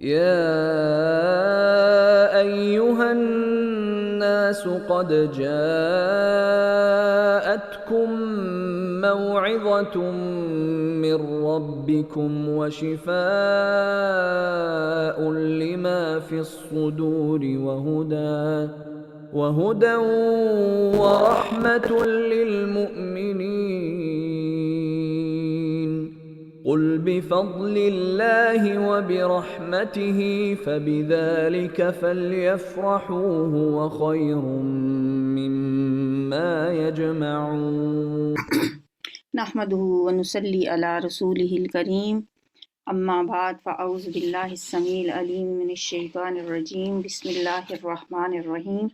يا أيها الناس قد جاءتكم موعظة من ربكم وشفاء لما في الصدور وهدى ورحمة للمؤمنين. قل بفضل الله وبرحمته فبذلك فليفرحوا هو خير مما يجمعون. نحمده ونصلي على رسوله الكريم اما بعد فاعوذ بالله السميع العليم من الشيطان الرجيم بسم الله الرحمن الرحيم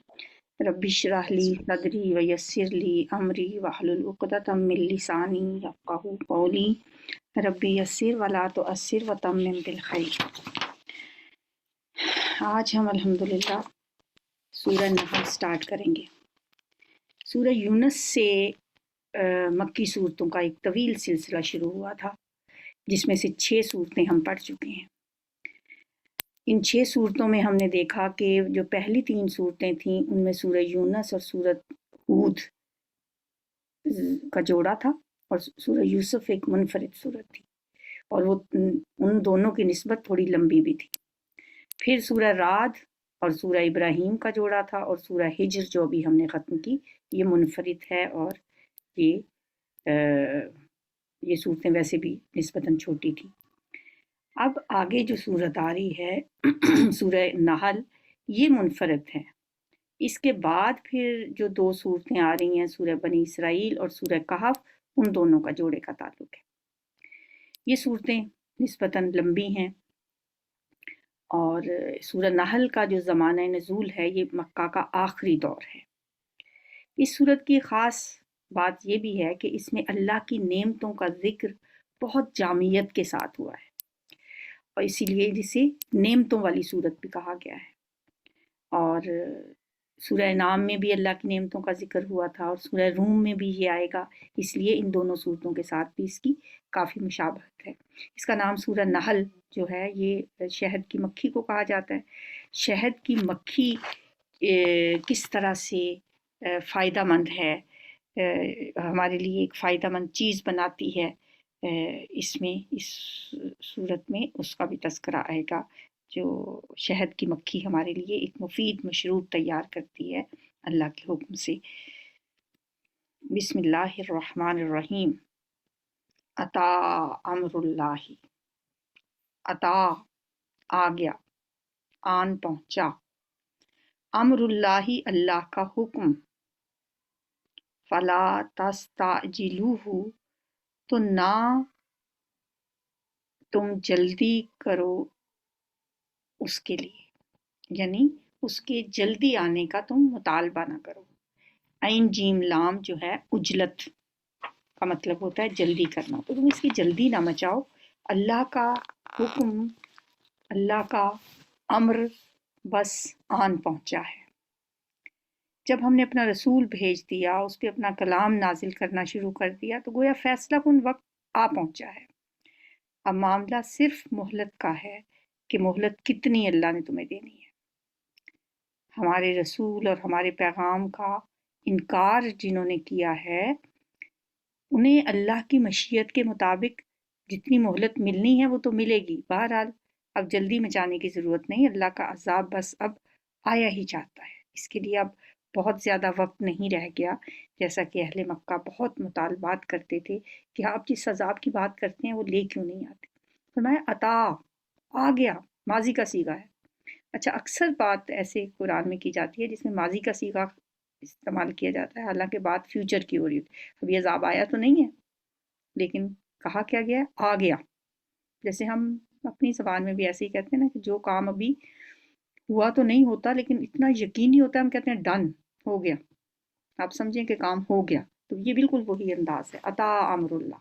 رب اشرح لي صدري ويسر لي امري واحلل عقدة من لساني يفقهوا قولي رب يسر ولا تؤثر وتمم بالخير۔ آج ہم الحمدللہ سورہ نحل سٹارٹ کریں گے۔ سورہ یونس سے مکی صورتوں کا ایک طویل سلسلہ شروع ہوا تھا، جس میں سے 6 صورتیں ہم پڑھ چکے ہیں۔ ان 6 صورتوں میں ہم نے دیکھا کہ جو پہلی 3 صورتیں تھیں ان میں سورہ یونس اور سورہ ہود کا جوڑا تھا، اور سورہ یوسف ایک منفرد صورت تھی، اور وہ ان دونوں کی نسبت تھوڑی لمبی بھی تھی۔ پھر سورہ رعد اور سورہ ابراہیم کا جوڑا تھا، اور سورہ ہجر جو ابھی ہم نے ختم کی یہ منفرد ہے، اور یہ صورتیں ویسے بھی نسبتاً چھوٹی تھیں۔ اب آگے جو صورت آ رہی ہے سورہ نحل، یہ منفرد ہے۔ اس کے بعد پھر جو 2 صورتیں آ رہی ہیں سورہ بنی اسرائیل اور سورہ کہف، ان دونوں کا جوڑے کا تعلق ہے۔ یہ صورتیں نسبتاً لمبی ہیں، اور سورہ نحل کا جو زمانہ نزول ہے یہ مکہ کا آخری دور ہے۔ اس صورت کی خاص بات یہ بھی ہے کہ اس میں اللہ کی نعمتوں کا ذکر بہت جامعیت کے ساتھ ہوا ہے، اور اسی لیے جسے نعمتوں والی صورت بھی کہا گیا ہے۔ اور سورہ انعام میں بھی اللہ کی نعمتوں کا ذکر ہوا تھا، اور سورہ روم میں بھی یہ آئے گا، اس لیے ان دونوں صورتوں کے ساتھ بھی اس کی کافی مشابہت ہے۔ اس کا نام سورہ نحل جو ہے یہ شہد کی مکھی کو کہا جاتا ہے۔ شہد کی مکھی کس طرح سے فائدہ مند ہے، ہمارے لیے ایک فائدہ مند چیز بناتی ہے، اس صورت میں اس کا بھی تذکرہ آئے گا۔ جو شہد کی مکھی ہمارے لیے ایک مفید مشروب تیار کرتی ہے اللہ کے حکم سے۔ بسم اللہ الرحمن الرحیم۔ عطا امر اللہ، عطا آ گیا، آن پہنچا، امر اللہ اللہ کا حکم، فلا تستعجلوہ تو نہ تم جلدی کرو اس کے لیے، یعنی اس کے جلدی آنے کا تم مطالبہ نہ کرو۔ عین جیم لام جو ہے عجلت کا مطلب ہوتا ہے جلدی کرنا، تو تم اس کی جلدی نہ مچاؤ۔ اللہ کا حکم، اللہ کا امر بس آن پہنچا ہے۔ جب ہم نے اپنا رسول بھیج دیا، اس پہ اپنا کلام نازل کرنا شروع کر دیا، تو گویا فیصلہ کن وقت آ پہنچا ہے۔ اب معاملہ صرف مہلت کا ہے کہ مہلت کتنی اللہ نے تمہیں دینی ہے۔ ہمارے رسول اور ہمارے پیغام کا انکار جنہوں نے کیا ہے، انہیں اللہ کی مشیت کے مطابق جتنی مہلت ملنی ہے وہ تو ملے گی۔ بہرحال اب جلدی مچانے کی ضرورت نہیں، اللہ کا عذاب بس اب آیا ہی چاہتا ہے۔ اس کے لیے اب بہت زیادہ وقت نہیں رہ گیا، جیسا کہ اہل مکہ بہت مطالبات کرتے تھے کہ آپ جس عذاب کی بات کرتے ہیں وہ لے کیوں نہیں آتے۔ فرمایا عطا آ گیا، ماضی کا صیغہ ہے۔ اچھا، اکثر بات ایسے قرآن میں کی جاتی ہے جس میں ماضی کا صیغہ استعمال کیا جاتا ہے، حالانکہ بات فیوچر کی ہو رہی ہوتی ہے۔ اب یہ عذاب آیا تو نہیں ہے، لیکن کہا کیا گیا ہے؟ آ گیا۔ جیسے ہم اپنی زبان میں بھی ایسے ہی کہتے ہیں نا کہ جو کام ابھی ہوا تو نہیں ہوتا لیکن اتنا یقینی ہوتا ہے، ہم کہتے ہیں ڈن ہو گیا، آپ سمجھیں کہ کام ہو گیا۔ تو یہ بالکل وہی انداز ہے، عطا امر اللہ،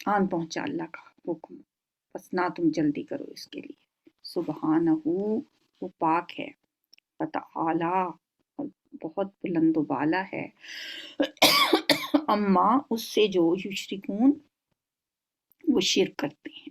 آن پہنچا اللہ کا حکم، بس نہ تم جلدی کرو اس کے لیے۔ سبحانہ، وہ پاک ہے، وتعالی، بہت بلند و بالا ہے، اما، اس سے جو یشرکون، وہ شرک کرتے ہیں۔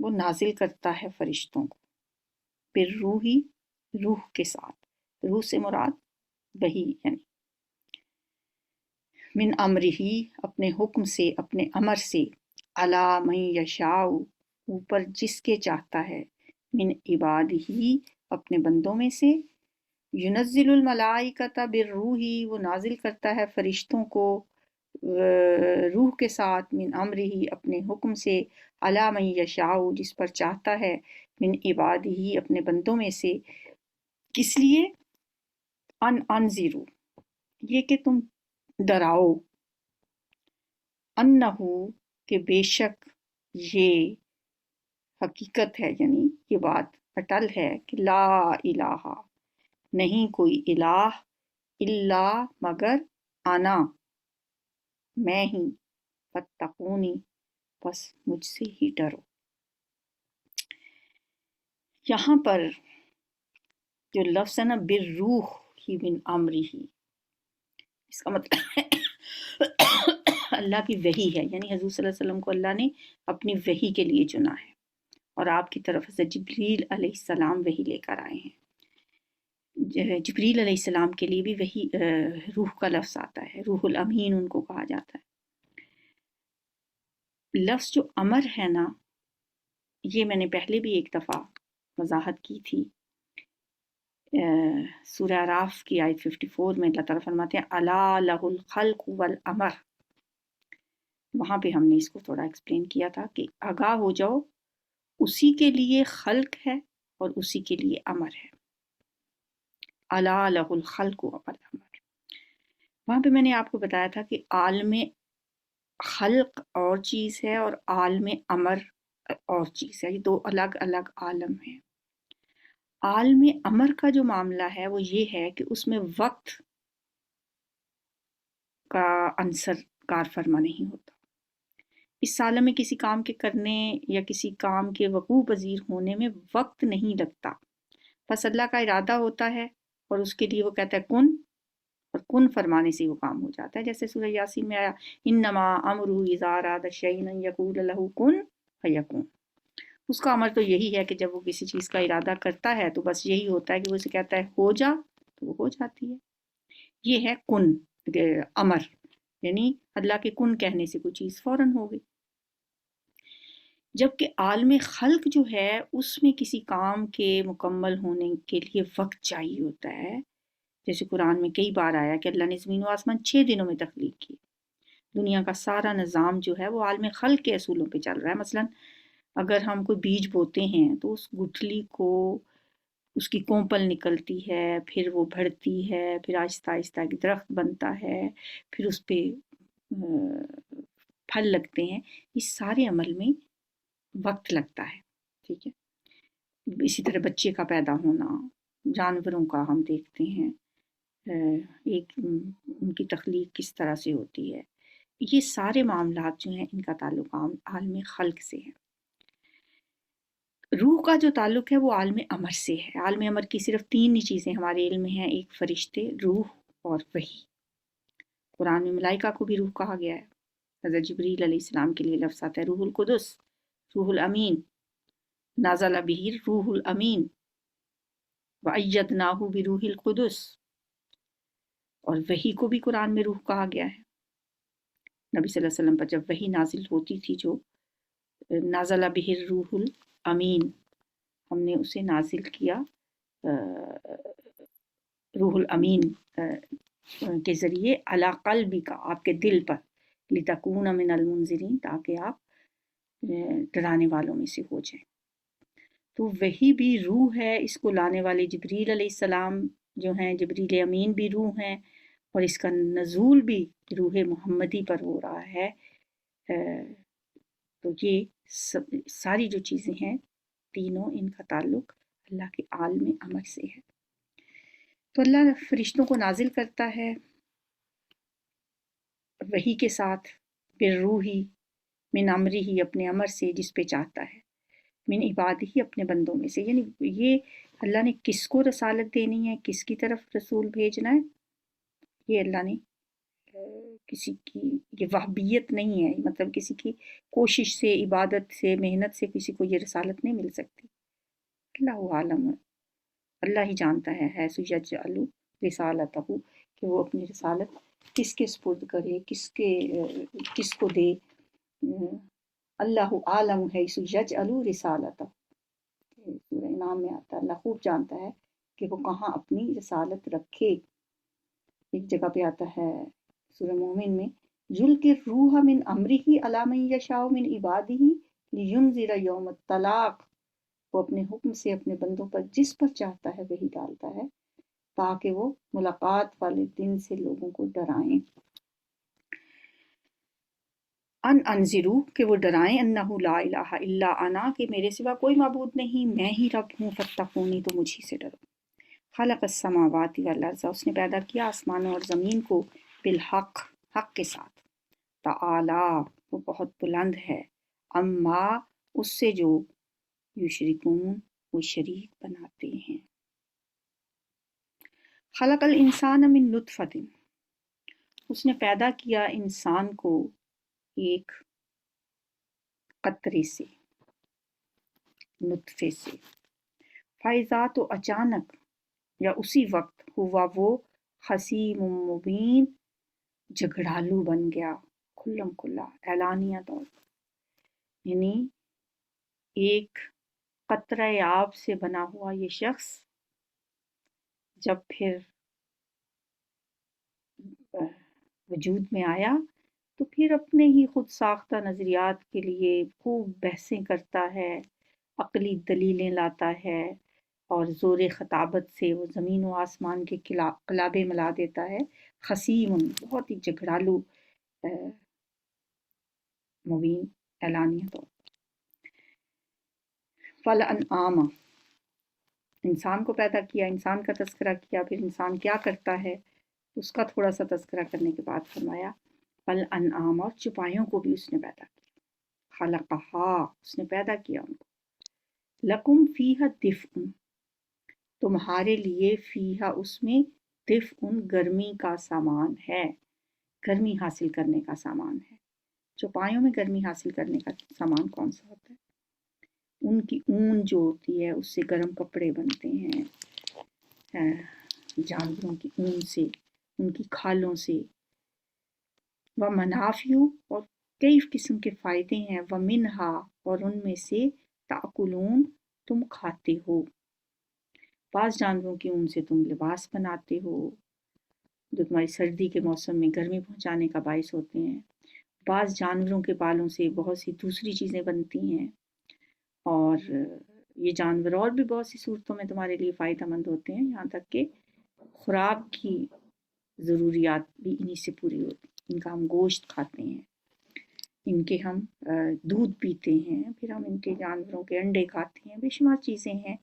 وہ نازل کرتا ہے فرشتوں کو، بالروحی روح کے ساتھ، روح سے مراد وحی یعنی من امرہی اپنے حکم سے، اپنے امر سے، علی من یشاء اوپر جس کے چاہتا ہے، من عبادہ اپنے بندوں میں سے، ینزل الملائکۃ بالروح وہ نازل کرتا ہے فرشتوں کو روح کے ساتھ، من امرہ اپنے حکم سے، علی من یشاء جس پر چاہتا ہے، من عبادہ اپنے بندوں میں سے، کس لیے؟ انذرو یہ کہ تم ڈراؤ، انہو کہ بے شک یہ حقیقت ہے، یعنی یہ بات اٹل ہے کہ لا الہ نہیں کوئی الہ الا مگر انا میں ہی، فاتقونی بس مجھ سے ہی ڈرو۔ یہاں پر جو لفظ ہے نا بالروح ہی من امرہ، اس کا مطلب ہے اللہ کی وحی ہے، یعنی حضور صلی اللہ علیہ وسلم کو اللہ نے اپنی وحی کے لیے چنا ہے، اور آپ کی طرف سے جبریل علیہ السلام وحی لے کر آئے ہیں۔ جبریل علیہ السلام کے لیے بھی وحی روح کا لفظ آتا ہے، روح الامین ان کو کہا جاتا ہے۔ لفظ جو امر ہے نا، یہ میں نے پہلے بھی ایک دفعہ وضاحت کی تھی، سورہ اعراف کی آیت 54 میں اللہ تعالیٰ فرماتے ہیں الا لہ الخلق والامر، وہاں پہ ہم نے اس کو تھوڑا ایکسپلین کیا تھا کہ آگاہ ہو جاؤ، اسی کے لیے خلق ہے اور اسی کے لیے امر ہے، الا لہ الخلق والامر۔ وہاں پہ میں نے آپ کو بتایا تھا کہ عالم خلق اور چیز ہے اور عالم امر اور چیز ہے، یہ دو الگ الگ عالم ہیں۔ عالم امر کا جو معاملہ ہے وہ یہ ہے کہ اس میں وقت کا عنصر کار فرما نہیں ہوتا، اس عالم میں کسی کام کے کرنے یا کسی کام کے وقوع پذیر ہونے میں وقت نہیں لگتا، بس اللہ کا ارادہ ہوتا ہے اور اس کے لیے وہ کہتا ہے کن، اور کن فرمانے سے وہ کام ہو جاتا ہے، جیسے سورہ یاسین میں آیا انما امرہ اذا اراد شیئا ان یقول لہ کن فیکون، اس کا امر تو یہی ہے کہ جب وہ کسی چیز کا ارادہ کرتا ہے تو بس یہی ہوتا ہے کہ وہ اسے کہتا ہے ہو جا تو وہ ہو جاتی ہے، یہ ہے کن امر، یعنی اللہ کے کن کہنے سے کوئی چیز فوراً ہو گئی۔ جبکہ عالم خلق جو ہے اس میں کسی کام کے مکمل ہونے کے لیے وقت چاہیے ہوتا ہے، جیسے قرآن میں کئی بار آیا کہ اللہ نے زمین و آسمان 6 دنوں میں تخلیق کی، دنیا کا سارا نظام جو ہے وہ عالم خلق کے اصولوں پہ چل رہا ہے۔ مثلا اگر ہم کوئی بیج بوتے ہیں تو اس گٹھلی کو اس کی کونپل نکلتی ہے، پھر وہ بڑھتی ہے، پھر آہستہ آہستہ ایک درخت بنتا ہے، پھر اس پہ پھل لگتے ہیں، اس سارے عمل میں وقت لگتا ہے، ٹھیک ہے۔ اسی طرح بچے کا پیدا ہونا، جانوروں کا ہم دیکھتے ہیں ایک ان کی تخلیق کس طرح سے ہوتی ہے، یہ سارے معاملات جو ہیں ان کا تعلق عالم خلق سے ہے۔ روح کا جو تعلق ہے وہ عالم امر سے ہے۔ عالم امر کی صرف 3 ہی چیزیں ہمارے علم میں ہیں، ایک فرشتے، روح اور وحی۔ قرآن میں ملائکہ کو بھی روح کہا گیا ہے، حضرت جبریل علیہ السلام کے لیے لفظ آتا ہے روح القدس، روح الامین، نازل بہ روح الامین وَأَيَّدْنَاهُ بِرُوحِ الْقُدُسِ، اور وحی کو بھی قرآن میں روح کہا گیا ہے۔ نبی صلی اللہ علیہ وسلم پر جب وحی نازل ہوتی تھی، جو نازل بہ الروح الامین، ہم نے اسے نازل کیا روح الامین کے ذریعے علی قلبک، آپ کے دل پر، لتکون من المنذرین، تاکہ آپ ڈرانے والوں میں سے ہو جائیں۔ تو وہی بھی روح ہے، اس کو لانے والے جبریل علیہ السلام جو ہیں، جبریل امین بھی روح ہیں، اور اس کا نزول بھی روح محمدی پر ہو رہا ہے۔ تو یہ ساری جو چیزیں ہیں تینوں، ان کا تعلق اللہ کے عالم امر سے ہے۔ تو اللہ فرشتوں کو نازل کرتا ہے وحی کے ساتھ، بالروحی من امرہ اپنے امر سے جس پہ چاہتا ہے، من عبادہ اپنے بندوں میں سے، یعنی یہ اللہ نے کس کو رسالت دینی ہے، کس کی طرف رسول بھیجنا ہے، یہ اللہ نے کسی کی یہ وہابیت نہیں ہے، مطلب کسی کی کوشش سے، عبادت سے، محنت سے کسی کو یہ رسالت نہیں مل سکتی۔ اللہ عالم، اللہ ہی جانتا ہے حیث یجعل رسالتہ، کہ وہ اپنی رسالت کس کے سپرد کرے، کس کو دے۔ اللہ عالم حیث یجعل رسالتہ، سورہ انعام میں آتا ہے اللہ خوب جانتا ہے کہ وہ کہاں اپنی رسالت رکھے۔ ایک جگہ پہ آتا ہے سورہ مومن میں، یلقی الروح من امرہ علی من یشاء من عبادہ لینذر یوم الطلاق، وہ اپنے حکم سے اپنے بندوں پر جس پر چاہتا ہے وہی ڈالتا ہے تاکہ وہ ملاقات والے دن سے لوگوں کو ڈرائیں۔ انذرو، کہ وہ ڈرائیں، انہ لا الہ الا انا، کہ میرے سوا کوئی معبود نہیں، میں ہی رب ہوں، فاتقونی، تو مجھ ہی سے ڈرو۔ خلق السماوات والارض، اس نے پیدا کیا آسمانوں اور زمین کو، بالحق، حق کے ساتھ، تعالی، وہ بہت بلند ہے، اما، اس سے جو یشرکون، وہ شریک بناتے ہیں۔ خلق الانسان من نطفۃ، اس نے پیدا کیا انسان کو ایک قطرے سے، نطفے سے، فائزہ، تو اچانک یا اسی وقت، ہوا وہ خصیم مبین، جھگڑالو بن گیا، کھلم کھلا، اعلانیہ طور پر، یعنی ایک قطرہ آب سے بنا ہوا یہ شخص جب پھر وجود میں آیا تو پھر اپنے ہی خود ساختہ نظریات کے لیے خوب بحثیں کرتا ہے، عقلی دلیلیں لاتا ہے، اور زور خطابت سے وہ زمین و آسمان کے قلابے ملا دیتا ہے۔ خصیم، بہت ہی جھگڑالو، مبین، اعلانیہ طور۔ فالانعام، انسان کو پیدا کیا، انسان کا تذکرہ کیا، پھر انسان کیا کرتا ہے اس کا تھوڑا سا تذکرہ کرنے کے بعد فرمایا فالانعام، اور چوپایوں کو بھی اس نے پیدا کیا، خلقہا، اس نے پیدا کیا ان کو، لکم فیہا دفء، تمہارے لیے، فیہا، اس میں، دفء، گرمی کا سامان ہے، گرمی حاصل کرنے کا سامان ہے۔ چوپایوں میں گرمی حاصل کرنے کا سامان کون سا ہوتا ہے؟ ان کی اون جو ہوتی ہے اس سے گرم کپڑے بنتے ہیں، جانوروں کی اون سے، ان کی کھالوں سے، ومنافع، اور کئی قسم کے فائدے ہیں، ومنہا، اور ان میں سے، تاکلون، تم کھاتے ہو، بعض جانوروں کی اون سے تم لباس بناتے ہو جو تمہاری سردی کے موسم میں گرمی پہنچانے کا باعث ہوتے ہیں، بعض جانوروں کے بالوں سے بہت سی دوسری چیزیں بنتی ہیں، اور یہ جانور اور بھی بہت سی صورتوں میں تمہارے لیے فائدہ مند ہوتے ہیں، یہاں تک کہ خوراک کی ضروریات بھی انہی سے پوری ہوتی ہیں۔ ان کا ہم گوشت کھاتے ہیں، ان کے ہم دودھ پیتے ہیں، پھر ہم ان کے جانوروں کے انڈے کھاتے ہیں، بے شمار چیزیں ہیں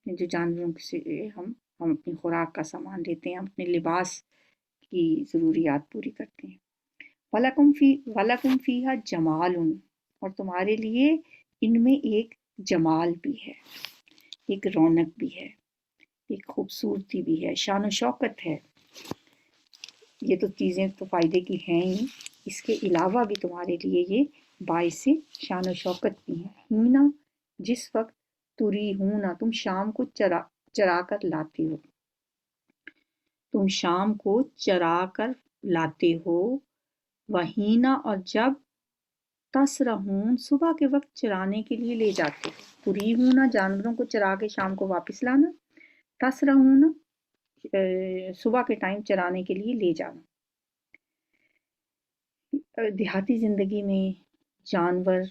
جو جانوروں سے ہم اپنی خوراک کا سامان لیتے ہیں، ہم اپنے لباس کی ضروریات پوری کرتے ہیں۔ وَلَكُمْ فِيهَا جَمَالٌ، اور تمہارے لیے ان میں ایک جمال بھی ہے، ایک رونق بھی ہے، ایک خوبصورتی بھی ہے، شان و شوکت ہے۔ یہ تو چیزیں تو فائدے کی ہیں ہی، اس کے علاوہ بھی تمہارے لیے یہ باعث شان و شوکت بھی ہیں۔ ہینا، جس وقت، تری ہونا، تم شام کو چرا کر لاتے ہو، تم شام کو چرا کر لاتے ہو، وہینا، اور جب، تسرحون، صبح کے وقت چرانے کے لیے لے جاتے ہو، تری ہونا، جانوروں کو چرا کے شام کو واپس لانا، تسرحون، صبح کے ٹائم چرانے کے لیے لے جانا۔ دیہاتی زندگی میں جانور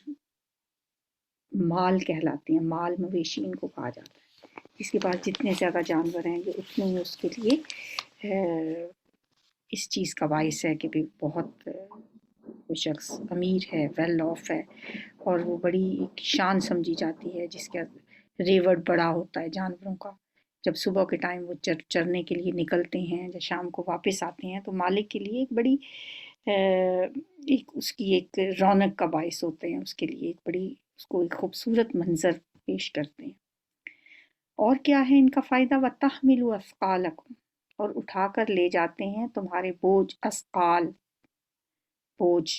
مال کہلاتے ہیں، مال مویشی ان کو کہا جاتا ہے، جس کے پاس جتنے زیادہ جانور ہیں یہ اتنے ہی اس کے لیے اس چیز کا باعث ہے کہ بھی بہت وہ شخص امیر ہے، ویل آف ہے، اور وہ بڑی ایک شان سمجھی جاتی ہے، جس کا ریوڑ بڑا ہوتا ہے جانوروں کا۔ جب صبح کے ٹائم وہ چرنے کے لیے نکلتے ہیں، جب شام کو واپس آتے ہیں تو مالک کے لیے ایک بڑی اس کی ایک رونق کا باعث ہوتے ہیں، اس کے لیے ایک بڑی، اس کو ایک خوبصورت منظر پیش کرتے ہیں۔ اور کیا ہے ان کا فائدہ؟ وَتَحْمِلُ أَثْقَالَكُمْ، اور اٹھا کر لے جاتے ہیں تمہارے بوجھ، اثقال، بوجھ،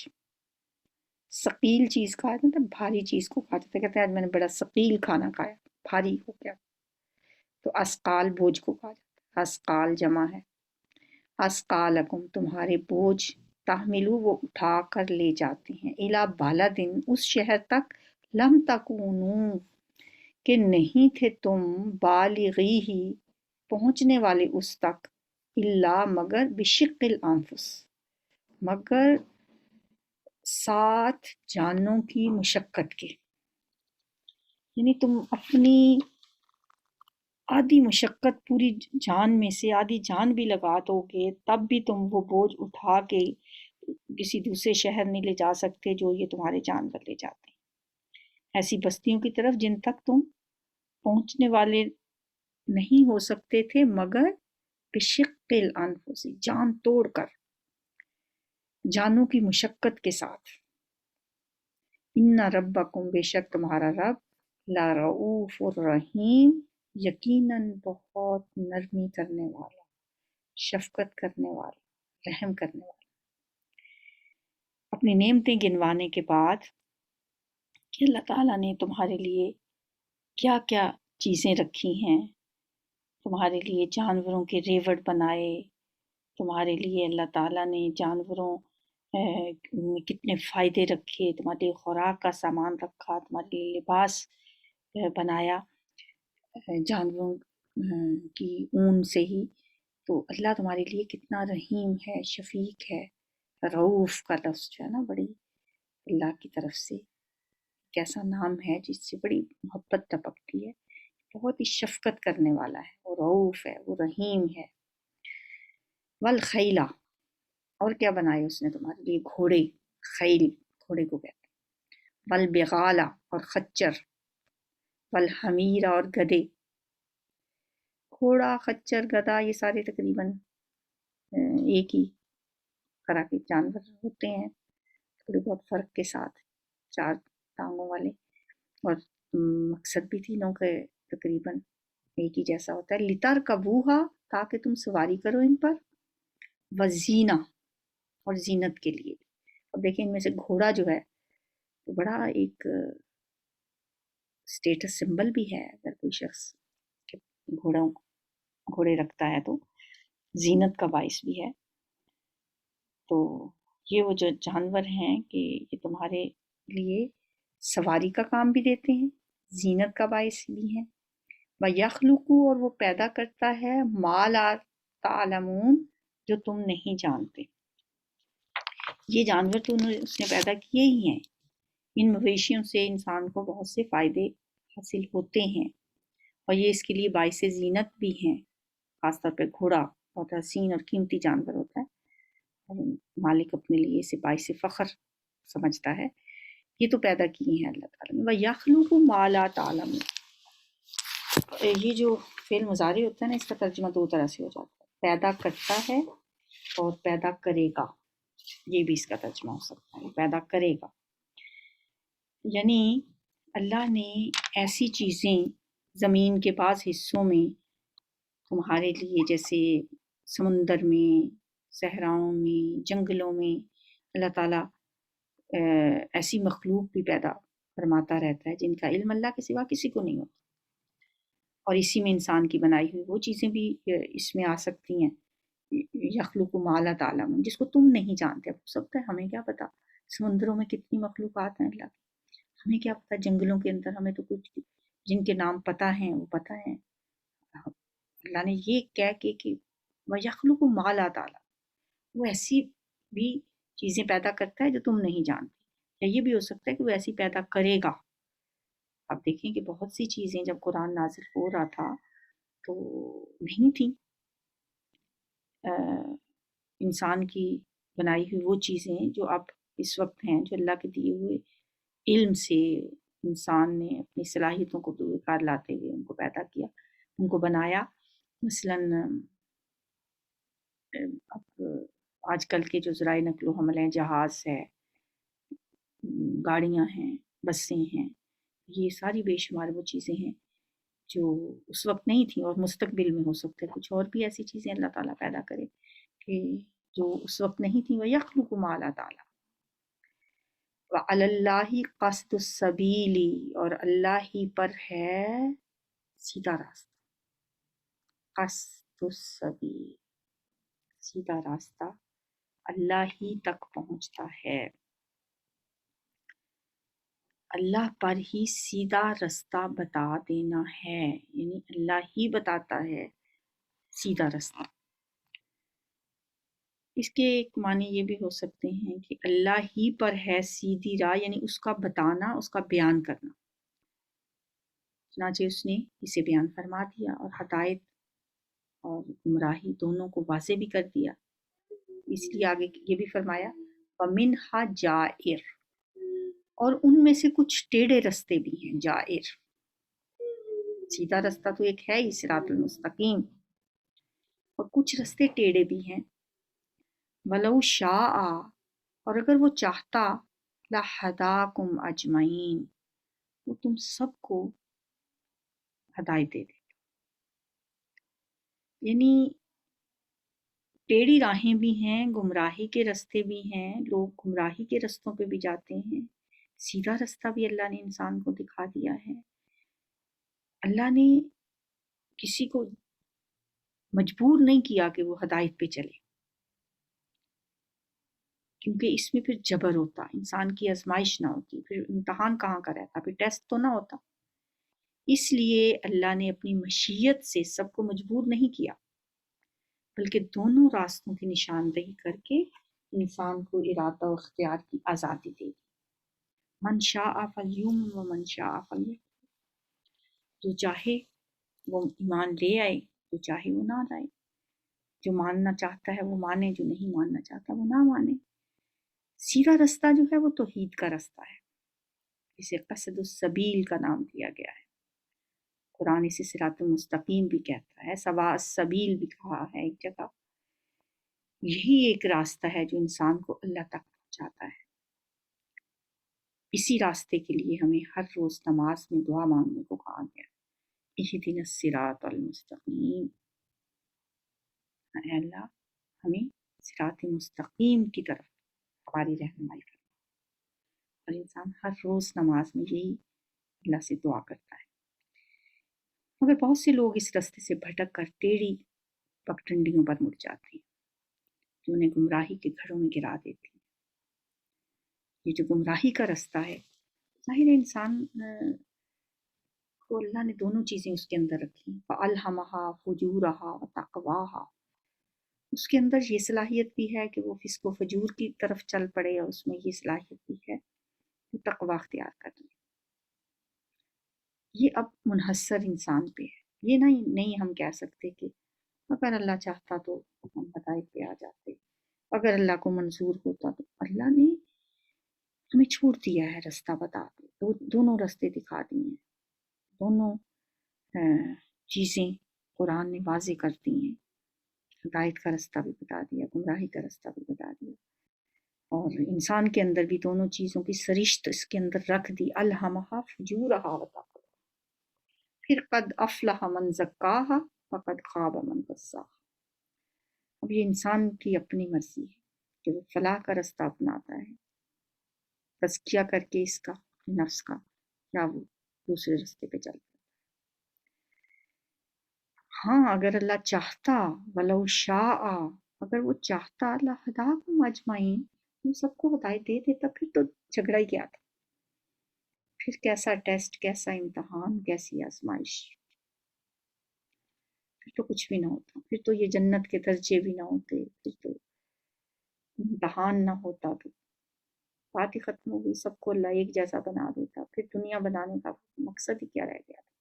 ثقیل چیز کھایا تھا، مطلب بھاری چیز کو کھاتے تھے، کہتے ہیں آج میں نے بڑا ثقیل کھانا کھایا، بھاری ہو گیا، تو اسقال بوجھ کو کہا جاتا ہے، اسقال جمع ہے، اسقالکم تمہارے بوجھ، تحملو وہ اٹھا کر لے جاتے ہیں، الا بالدن اس شہر تک، لم تکونو کہ نہیں تھے تم، بالغی ہی پہنچنے والے اس تک، الا مگر بشق الانفس مگر ساتھ جانوں کی مشقت کے، یعنی تم اپنی آدھی مشقت پوری جان میں سے آدھی جان بھی لگا دو گے تب بھی تم وہ بوجھ اٹھا کے کسی دوسرے شہر نہیں لے جا سکتے جو یہ تمہارے جانور لے جاتے ہیں، ایسی بستیوں کی طرف جن تک تم پہنچنے والے نہیں ہو سکتے تھے مگر بشق الانفس جان توڑ کر، جانوں کی مشقت کے ساتھ، ان ربکم بے شک تمہارا رب لا رؤوف الرحیم یقیناً بہت نرمی کرنے والا، شفقت کرنے والا، رحم کرنے والا۔ اپنی نعمتیں گنوانے کے بعد کہ اللہ تعالیٰ نے تمہارے لیے کیا کیا چیزیں رکھی ہیں، تمہارے لیے جانوروں کے ریوڑ بنائے، تمہارے لیے اللہ تعالیٰ نے جانوروں میں کتنے فائدے رکھے، تمہارے لیے خوراک کا سامان رکھا، تمہارے لیے لباس بنایا جانوروں کی اون سے ہی، تو اللہ تمہارے لیے کتنا رحیم ہے، شفیق ہے۔ رعوف کا لفظ جو ہے نا بڑی اللہ کی طرف سے کیسا نام ہے جس سے بڑی محبت ٹپکتی ہے، بہت ہی شفقت کرنے والا ہے، وہ رعوف ہے، وہ رحیم ہے۔ والخیلہ اور کیا بنائے اس نے تمہارے لیے، گھوڑے، خیل گھوڑے کو کہتے ہیں، والبغالہ اور خچر، والحمیر اور گدے، گھوڑا خچر گدھا یہ سارے تقریباً ایک ہی طرح کے جانور ہوتے ہیں، تھوڑے بہت فرق کے ساتھ، چار ٹانگوں والے، اور مقصد بھی تینوں کے تقریباً ایک ہی جیسا ہوتا ہے، لترکبوہا تاکہ تم سواری کرو ان پر، وزینہ اور زینت کے لیے۔ اب دیکھیں ان میں سے گھوڑا جو ہے وہ بڑا ایک اسٹیٹس سمبل بھی ہے، اگر کوئی شخص گھوڑے رکھتا ہے تو زینت کا باعث بھی ہے، تو یہ وہ جو جانور ہیں کہ یہ تمہارے لیے سواری کا کام بھی دیتے ہیں، زینت کا باعث بھی ہیں، وَيَخْلُقُ اور وہ پیدا کرتا ہے مَا لَا تَعْلَمُونَ جو تم نہیں جانتے، یہ جانور تو اس نے پیدا کیے ہی ہیں، ان مویشیوں سے انسان کو بہت سے فائدے حاصل ہوتے ہیں اور یہ اس کے لیے باعث زینت بھی ہیں، خاص طور پہ گھوڑا بہت حسین اور قیمتی جانور ہوتا ہے اور مالک اپنے لیے اسے باعث فخر سمجھتا ہے، یہ تو پیدا کیے ہیں اللہ تعالیٰ نے۔ وَيَخْلُقُ مَا لَا تَعْلَمُونَ، یہ جو فعل مضارع ہوتا ہے نا اس کا ترجمہ دو طرح سے ہو جاتا ہے، پیدا کرتا ہے اور پیدا کرے گا، یہ بھی اس کا ترجمہ ہو سکتا ہے، پیدا کرے گا، یعنی اللہ نے ایسی چیزیں زمین کے بعض حصوں میں تمہارے لیے، جیسے سمندر میں، صحراؤں میں، جنگلوں میں، اللہ تعالیٰ ایسی مخلوق بھی پیدا فرماتا رہتا ہے جن کا علم اللہ کے سوا کسی کو نہیں ہوتا، اور اسی میں انسان کی بنائی ہوئی وہ چیزیں بھی اس میں آ سکتی ہیں، یخلق ما لا تعلمون جس کو تم نہیں جانتے۔ اب ہو سکتا ہے ہمیں کیا پتا سمندروں میں کتنی مخلوقات ہیں اللہ کی، ہمیں کیا پتا جنگلوں کے اندر، ہمیں تو کچھ جن کے نام پتہ ہیں وہ پتہ ہیں، اللہ نے یہ کہہ کے کہ وَيَخْلُقُ مَا لَا تَعْلَمُونَ وہ ایسی بھی چیزیں پیدا کرتا ہے جو تم نہیں جانتے، یا یہ بھی ہو سکتا ہے کہ وہ ایسی پیدا کرے گا۔ اب دیکھیں کہ بہت سی چیزیں جب قرآن نازل ہو رہا تھا تو نہیں تھیں، انسان کی بنائی ہوئی وہ چیزیں جو اب اس وقت ہیں، جو اللہ کے دیے ہوئے علم سے انسان نے اپنی صلاحیتوں کو کار لاتے ہوئے ان کو پیدا کیا، ان کو بنایا۔ مثلاً اب آج کل کے جو ذرائع نقل و حمل ہیں، جہاز ہے، گاڑیاں ہیں، بسیں ہیں، یہ ساری بے شمار وہ چیزیں ہیں جو اس وقت نہیں تھیں اور مستقبل میں ہو سکتے، کچھ اور بھی ایسی چیزیں اللہ تعالیٰ پیدا کرے کہ جو اس وقت نہیں تھیں۔ وَيَخْلُقُ مَا لَا تَعْلَمُونَ وَعَلَى اللَّهِ قَصْدُ السَّبِيلِ، اور اللہ ہی پر ہے سیدھا راستہ، قصد السبیل، سیدھا راستہ اللہ ہی تک پہنچتا ہے، اللہ پر ہی سیدھا راستہ بتا دینا ہے، یعنی اللہ ہی بتاتا ہے سیدھا راستہ۔ اس کے ایک معنی یہ بھی ہو سکتے ہیں کہ اللہ ہی پر ہے سیدھی راہ، یعنی اس کا بتانا، اس کا بیان کرنا۔ چنانچہ اس نے اسے بیان فرما دیا اور ہدایت اور گمراہی دونوں کو واضح بھی کر دیا۔ اس لیے آگے یہ بھی فرمایا وَمِنْهَا جَائِرٌ، اور ان میں سے کچھ ٹیڑھے رستے بھی ہیں، جائر۔ سیدھا رستہ تو ایک ہے ہی صراط المستقیم، اور کچھ رستے ٹیڑھے بھی ہیں۔ وَلَوْ شَاءَ، اور اگر وہ چاہتا، لَہَدَاكُمْ أَجْمَعِينَ، وہ تم سب کو ہدایت دے دے۔ یعنی ٹیڑھی راہیں بھی ہیں، گمراہی کے رستے بھی ہیں، لوگ گمراہی کے رستوں پہ بھی جاتے ہیں، سیدھا رستہ بھی اللہ نے انسان کو دکھا دیا ہے۔ اللہ نے کسی کو مجبور نہیں کیا کہ وہ ہدایت پہ چلے، کیونکہ اس میں پھر جبر ہوتا، انسان کی آزمائش نہ ہوتی، پھر امتحان کہاں کا رہتا، پھر ٹیسٹ تو نہ ہوتا۔ اس لیے اللہ نے اپنی مشیت سے سب کو مجبور نہیں کیا، بلکہ دونوں راستوں کی نشاندہی کر کے انسان کو ارادہ و اختیار کی آزادی دے دی۔ من شاء فلیؤمن ومن شاء فلیکفر، جو چاہے وہ ایمان لے آئے، جو چاہے وہ نہ لائے، جو ماننا چاہتا ہے وہ مانے، جو نہیں ماننا چاہتا وہ نہ مانے۔ سیدھا رستہ جو ہے وہ توحید کا رستہ ہے، اسے قصد السبیل کا نام دیا گیا ہے۔ قرآن اسے صراط المستقیم بھی کہتا ہے، سواء السبیل بھی کہا ہے ایک جگہ۔ یہی ایک راستہ ہے جو انسان کو اللہ تک پہنچاتا ہے۔ اسی راستے کے لیے ہمیں ہر روز نماز میں دعا مانگنے کو کہا گیا، اہدنا الصراط المستقیم، اے اللہ ہمیں صراط مستقیم کی طرف ہماری رہنمائی کر۔ اور انسان ہر روز نماز میں یہی اللہ سے دعا کرتا ہے، مگر بہت سے لوگ اس راستے سے بھٹک کر ٹیڑھی پگڈنڈیوں پر مڑ جاتے ہیں جو انہیں گمراہی کے گھروں میں گرا دیتی ہیں۔ یہ جو گمراہی کا رستہ ہے، ظاہر ہے انسان کو اللہ نے دونوں چیزیں اس کے اندر رکھی، فَأَلْهَمَهَا فُجُورَهَا وَتَقْوَاهَا، اس کے اندر یہ صلاحیت بھی ہے کہ وہ فسق و فجور کی طرف چل پڑے، اور اس میں یہ صلاحیت بھی ہے کہ تقوی اختیار کر لے۔ یہ اب منحصر انسان پہ ہے، یہ نہیں ہم کہہ سکتے کہ اگر اللہ چاہتا تو ہم ہدایت پہ آ جاتے، اگر اللہ کو منظور ہوتا تو۔ اللہ نے ہمیں چھوڑ دیا ہے رستہ بتا کے، دونوں رستے دکھا دیے ہیں، دونوں چیزیں قرآن نے واضح کر دی ہیں، ہدایت کا رستہ بھی بتا دیا، گمراہی کا رستہ بھی بتا دیا، اور انسان کے اندر بھی دونوں چیزوں کی سرشت اس کے اندر رکھ دی، الہمہا فجورہا وتقواہا۔ پھر قد افلح من زکاہا وقد خاب من دساہا۔ اب یہ انسان کی اپنی مرضی ہے کہ وہ فلاح کا رستہ اپناتا ہے تزکیہ کر کے اس کا نفس کا، یا وہ دوسرے رستے پہ چلتا ہے۔ ہاں اگر اللہ چاہتا، ولو شاء، اگر وہ چاہتا، لہداکم اجمعین، وہ سب کو ہدایت دے دیتا، پھر تو جھگڑا ہی کیا تھا، پھر کیسا ٹیسٹ، کیسا امتحان، کیسی آزمائش، پھر تو کچھ بھی نہ ہوتا، پھر تو یہ جنت کے درجے بھی نہ ہوتے، پھر تو امتحان نہ ہوتا، تو بات ہی ختم ہو گئی، سب کو اللہ ایک جیسا بنا دیتا، پھر دنیا بنانے کا مقصد ہی کیا رہ گیا تھا۔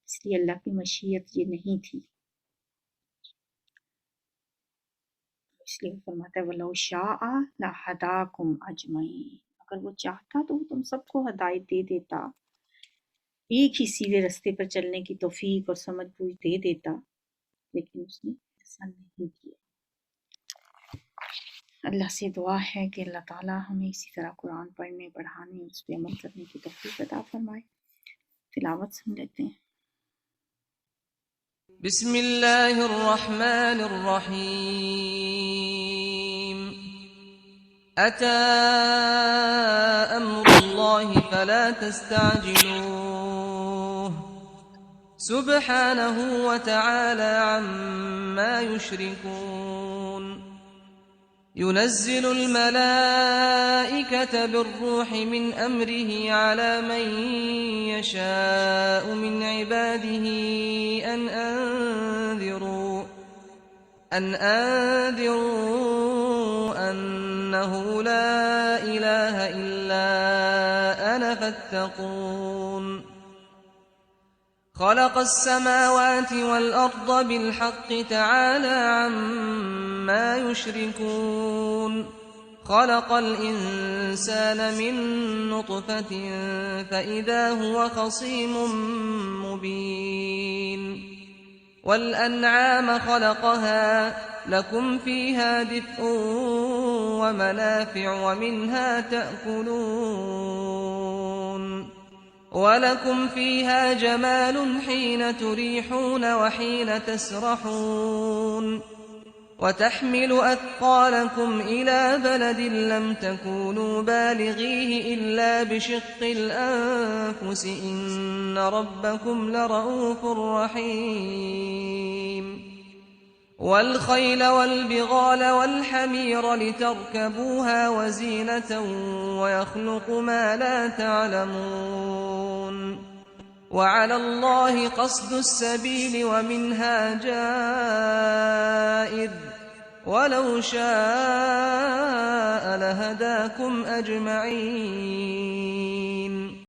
اس لیے اللہ کی مشیت یہ نہیں تھی، اس لیے فرماتا ہے وَلَوْ شَاءَ لَهَدَاكُمْ أَجْمَعِينَ، اگر وہ چاہتا تو وہ تم سب کو ہدایت دے دیتا، ایک ہی سیدھے رستے پر چلنے کی توفیق اور سمجھ بوجھ دے دیتا، لیکن اس نے ایسا نہیں کیا۔ اللہ سے دعا ہے کہ اللہ تعالیٰ ہمیں اسی طرح قرآن پڑھنے، پڑھانے، اس پہ عمل کرنے کی توفیق عطا فرمائے۔ تلاوت سن لیتے ہیں۔ بسم اللہ الرحمن الرحیم، أتى أمر الله فلا تستعجلوه سبحانه وتعالى عما يشركون ينزل الملائكة بالروح من أمره على من يشاء من عباده أن أنذروا أنه لا إله إلا أنا فاتقون خلق السماوات والأرض بالحق تعالى عما يشركون خلق الإنسان من نطفة فإذا هو خصيم مبين والأنعام خلقها لكم فيها دفء ومنافع ومنها تأكلون ولكم فيها جمال حين تريحون وحين تسرحون وتحمل أثقالكم إلى بلد لم تكونوا بالغيه إلا بشق الأنفس إن ربكم لرؤوف رحيم والخيل والبغال والحمير لتركبوها وزينة ويخلق ما لا تعلمون وعلى الله قصد السبيل ومنها جائر ولو شاء لهداكم أجمعين